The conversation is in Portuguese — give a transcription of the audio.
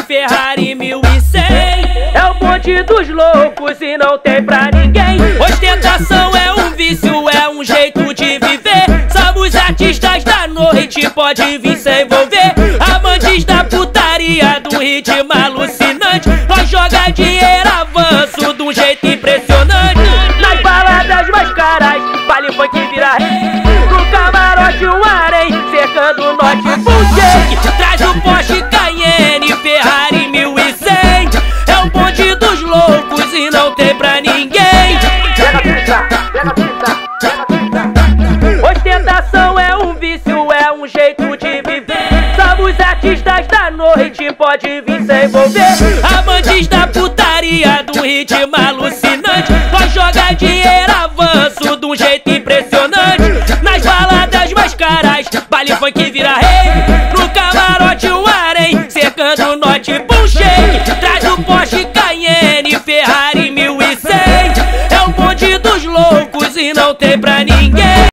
Ferrari 1100 é o bonde dos loucos e não tem pra ninguém. Ostentação é um vício, é um jeito de viver. Somos artistas da noite, pode vir se envolver. Amantes da putaria, do ritmo alucinante. Nós joga dinheiro avanço de um jeito impressionante. Nas baladas mais caras, baile funk vira rei. No camarote um harém, cercando o norte full shake. Traz o Porsche Cayenne, Ferrari 1100 é o bonde dos loucos e não tem pra ninguém. Pega a pista, pega a pista, pega a pista. Ostentação é um vício, é um jeito de viver. Somos artistas da noite, pode vir se envolver. Amantes da putaria, do ritmo alucinante. Nós joga dinheiro avanço de um jeito impressionante. Nas baladas mais caras, baile funk vira rei. No camarote um harém, cercando o norte full shake. Traz o Porsche Cayenne, Ferrari 1100 é o bonde dos loucos e não tem pra